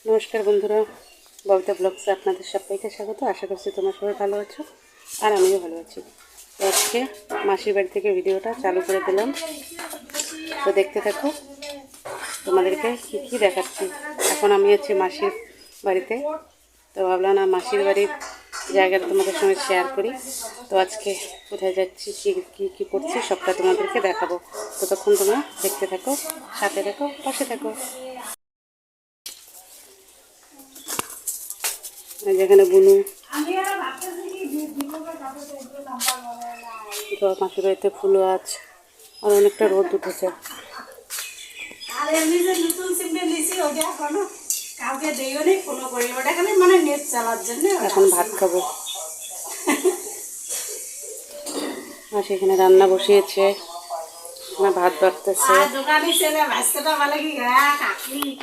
নমস্কার বন্ধুরা, ববিতা ব্লগসে আপনাদের সবাইকে স্বাগত। আশা করছি তোমরা সবাই ভালো আছো আর আমিও ভালো আছি। তো আজকে মাসির বাড়ি থেকে ভিডিওটা চালু করে দিলাম, তো দেখতে থাকো। তোমাদেরকে কী কী দেখাচ্ছি। এখন আমি আছি মাসির বাড়িতে, তো ভাবলাম না মাসির বাড়ির জায়গাটা তোমাদের সঙ্গে শেয়ার করি। তো আজকে কোথায় যাচ্ছি, কী কী করছি সবটা তোমাদেরকে দেখাবো। ততক্ষণ তোমরা দেখতে থাকো, সাথে থাকো, পাশে থাকো। যেখানে বুনু মাসির বাড়িতে ফুল গাছ আর অনেকটা রোদ উঠেছে। এখন ভাত খাবো। আর সেখানে রান্না বসিয়েছে, ভাত বাড়তেছে।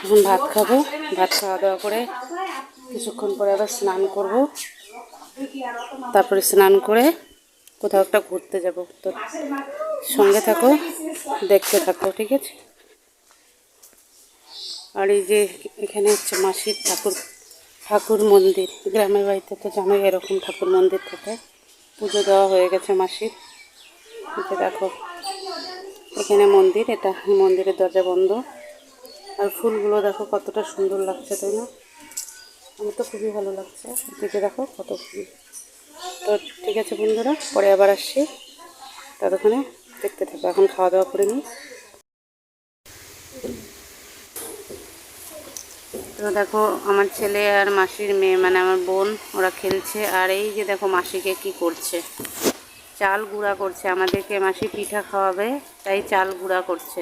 এখন ভাত খাবো, ভাত খাওয়া দাওয়া করে কিছুক্ষণ পরে আবার স্নান করব, তারপরে স্নান করে কোথাও একটা ঘুরতে যাব। তো সঙ্গে থাকো, দেখতে থাকো, ঠিক আছে। আর এই যে এখানে হচ্ছে মাসির ঠাকুর মন্দির। গ্রামের বাড়িতে তো জানোই এরকম ঠাকুর মন্দির থাকে। পুজো দেওয়া হয়ে গেছে মাসির। দেখো এখানে মন্দির, এটা মন্দিরের দরজা বন্ধ। আর ফুলগুলো দেখো কতটা সুন্দর লাগছে, তাই না? আমার তো খুবই ভালো লাগছে। এদিকে দেখো কত ফুল। তো ঠিক আছে বন্ধুরা, পরে আবার আসছি, ততক্ষণে দেখতে থাকো। এখন খাওয়া দাওয়া করে নিই। তো দেখো আমার ছেলে আর মাসির মেয়ে, মানে আমার বোন, ওরা খেলছে। আর এই যে দেখো মাসিকে কি করছে, চাল গুঁড়া করছে। আমাদেরকে মাসি পিঠা খাওয়াবে, তাই চাল গুঁড়া করছে।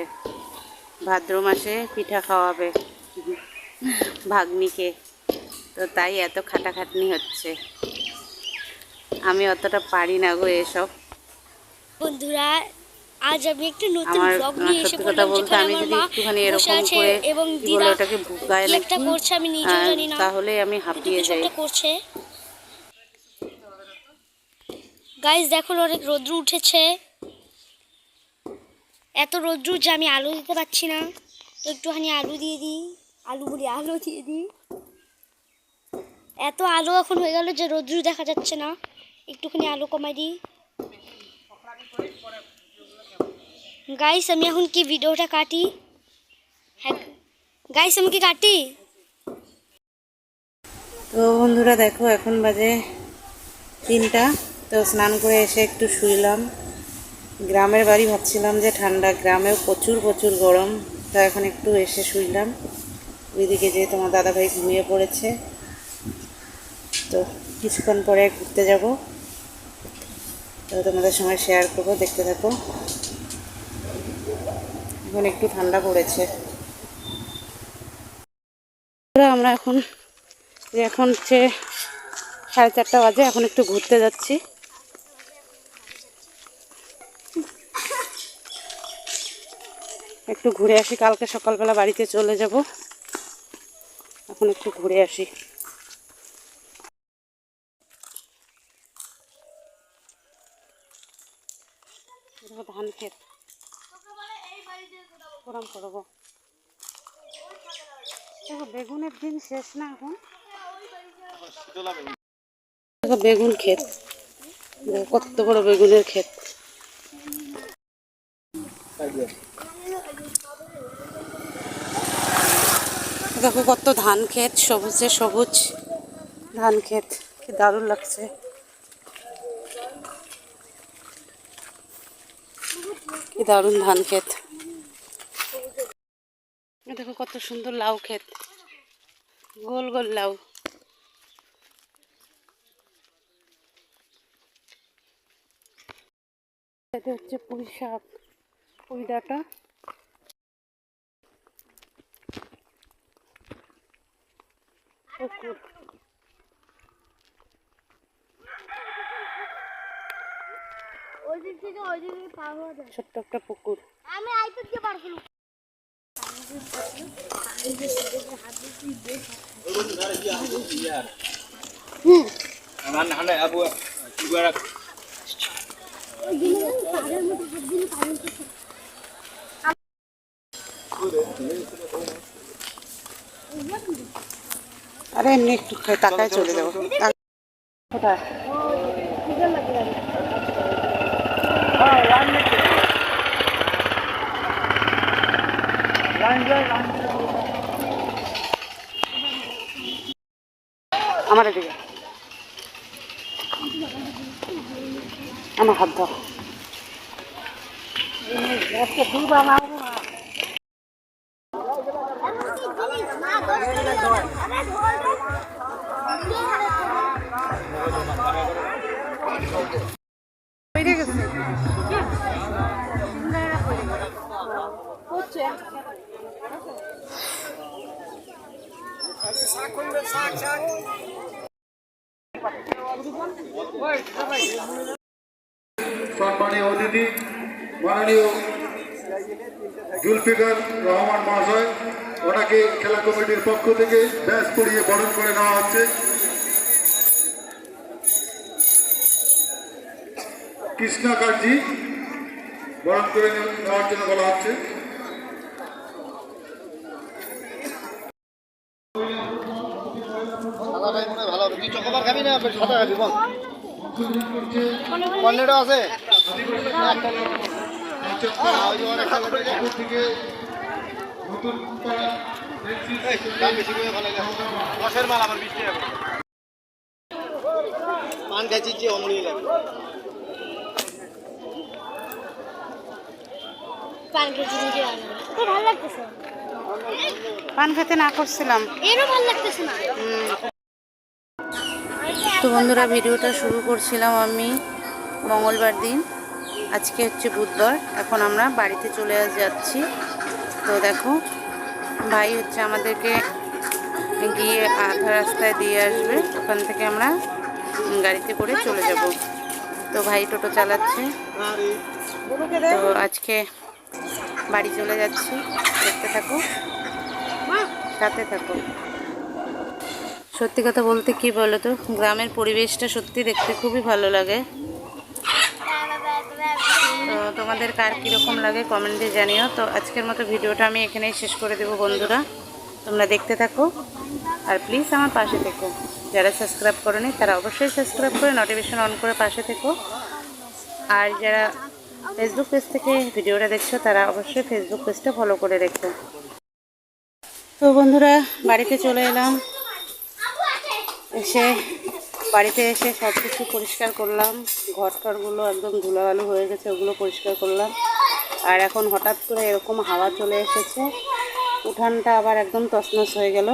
ভাদ্র মাসে পিঠা খাওয়াবে ভাগ্নিকে, তো তাই এত খাটাখাটনি হচ্ছে। আমি অতটা পারি না গো এসব। বন্ধুরা, আজ আমি একটা নতুন আমার ব্লগ নিয়ে এসে সত্যি কথা পড়লাম, বলতে যেখানে আমি আমার যদি মা একটুখানি বসে এরকম আছে করে এবং কি বলে দিদা ওটাকে ভুগায় কি একটা নাকি, করছে, আমি নিজেও জানি না, তাহলে আমি কিন্তু হাঁপিয়ে কিছু যাই। একটা করছে। গাইস দেখো, অনেক রৌদ্র উঠেছে, এত রৌদ্র যে আমি আলু দিতে পারছি না। তো একটুখানি আলু দিয়ে দিই, আলু দিয়ে দিই। এত আলো এখন হয়ে গেল যে রৌদ্র দেখা যাচ্ছে না, একটুখানি আলো কমাই দিই। গাইস আমি এখন কি ভিডিওটা কাটি? হ্যাঁ গাইস, আমি কি কাটি? তো বন্ধুরা দেখো এখন বাজে 3টা। তো স্নান করে এসে একটু শুইলাম। গ্রামের বাড়ি ভাবছিলাম যে ঠান্ডা, গ্রামেও প্রচুর প্রচুর গরম। তো এখন একটু এসে শুইলাম। ওইদিকে যে তোমার দাদাভাই ঘুমিয়ে পড়েছে। তো কিছুক্ষণ পরে ঘুরতে যাব, তো তোমাদের সঙ্গে শেয়ার করবো, দেখতে থাকো। এখন একটু ঠান্ডা পড়েছে। আমরা এখন হচ্ছে 4:30 বাজে, এখন একটু ঘুরতে যাচ্ছি। একটু ঘুরে আসি, কালকে সকালবেলা বাড়িতে চলে যাব। এখন একটু ঘুরে আসি। ধান ক্ষেত গরম করবো। দেখো বেগুনের দিন শেষ না এখন। দেখো বেগুন ক্ষেত, কত বড় বেগুনের ক্ষেত। দেখো কত ধান ক্ষেত, সবুজে সবুজ ধান ক্ষেত, কি দারুণ লাগছে। কি দারুণ ধান ক্ষেত। দেখো কত সুন্দর লাউ ক্ষেত, গোল গোল লাউ। এটা হচ্ছে পুঁই শাক, পুঁই ডাঁটা। পুকুর, ছোট্ট একটা পুকুর। আমি আইতে দিয়ে পারবো। আরে এমনি একটু টাকায় চলে যাবো। কোথায়? আমার এদিকে আমার হাত দাও। সম্মানীয় অতিথি মাননীয় জুলফিকার রহমান মহাশয়, ওনাকে খেলা কমিটির পক্ষ থেকে ব্যাস পরিয়ে বরণ করে নেওয়া হচ্ছে। কৃষ্ণা কার্জি বরণ করে নেওয়ার জন্য বলা হচ্ছে। আছে পান খাইছি যে অমনি লাগে পান খেতে দিতে তো ভালো লাগতেছে। পান খেতে না করছিলাম, এরও ভালো লাগতেছে না। তো বন্ধুরা ভিডিওটা শুরু করছিলাম আমি মঙ্গলবার দিন, আজকে হচ্ছে বুধবার। এখন আমরা বাড়িতে চলে যাচ্ছি। তো দেখো ভাই হচ্ছে আমাদেরকে গিয়ে আধা রাস্তায় দিয়ে আসবে, ওখান থেকে আমরা গাড়িতে করে চলে যাব। তো ভাই টোটো চালাচ্ছে। তো আজকে বাড়ি চলে যাচ্ছি, দেখতে থাকো, সাথে থাকো। সত্যি কথা বলতে কি বলো তো, গ্রামের পরিবেশটা সত্যি দেখতে খুবই ভালো লাগে। তো তোমাদের কার কীরকম লাগে কমেন্টে জানিও। তো আজকের মতো ভিডিওটা আমি এখানেই শেষ করে দেবো বন্ধুরা, তোমরা দেখতে থাকো আর প্লিজ আমার পাশে থেকো। যারা সাবস্ক্রাইব করোনি তারা অবশ্যই সাবস্ক্রাইব করে নোটিফিকেশন অন করে পাশে থেকো। আর যারা ফেসবুক পেজ থেকে ভিডিওটা দেখছো তারা অবশ্যই ফেসবুক পেজটা ফলো করে রেখো। তো বন্ধুরা বাড়িতে চলে এলাম, এসে বাড়িতে এসে সব কিছু পরিষ্কার করলাম। ঘর টরগুলো একদম ধুলোবালু হয়ে গেছে, ওগুলো পরিষ্কার করলাম। আর এখন হঠাৎ করে এরকম হাওয়া চলে এসেছে, উঠানটা আবার একদম তছনছ হয়ে গেল।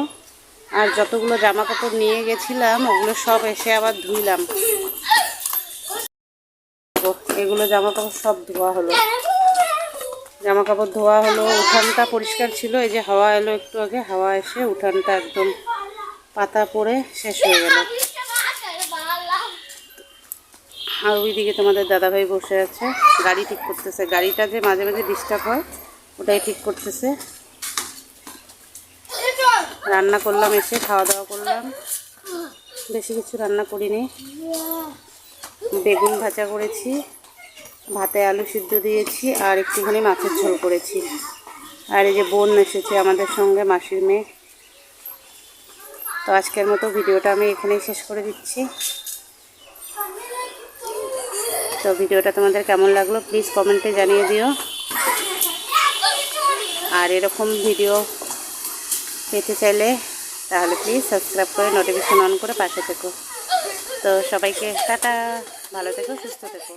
আর যতগুলো জামা কাপড় নিয়ে গেছিলাম ওগুলো সব এসে আবার ধুইলাম। এগুলো জামা কাপড় সব ধোয়া হলো, জামা কাপড় ধোয়া হলো। উঠানটা পরিষ্কার ছিল, এই যে হাওয়া এলো একটু আগে, হাওয়া এসে উঠানটা একদম পাতা পড়ে শেষ হয়ে গেল। আর ওইদিকে তোমাদের দাদাভাই বসে আছে, গাড়ি ঠিক করতেছে। গাড়িটা যে মাঝে মাঝে ডিস্টার্ব হয় ওটাই ঠিক করতেছে। রান্না করলাম, এসে খাওয়া দাওয়া করলাম। বেশি কিছু রান্না করিনি, বেগুন ভাজা করেছি, ভাতে আলু সিদ্ধ দিয়েছি, আর একটুখানি মাছের ঝোল করেছি। আর এই যে বোন এসেছে আমাদের সঙ্গে, মাসির মেয়ে। তো আজকের মতো ভিডিওটা আমি এখানেই শেষ করে দিচ্ছি। তো ভিডিওটা তোমাদের কেমন লাগলো প্লিজ কমেন্টে জানিয়ে দিও। আর এরকম ভিডিও পেতে চাইলে তাহলে প্লিজ সাবস্ক্রাইব করে নোটিফিকেশন অন করে পাশে থেকো। তো সবাইকে টাটা, ভালো থেকো, সুস্থ থেকো।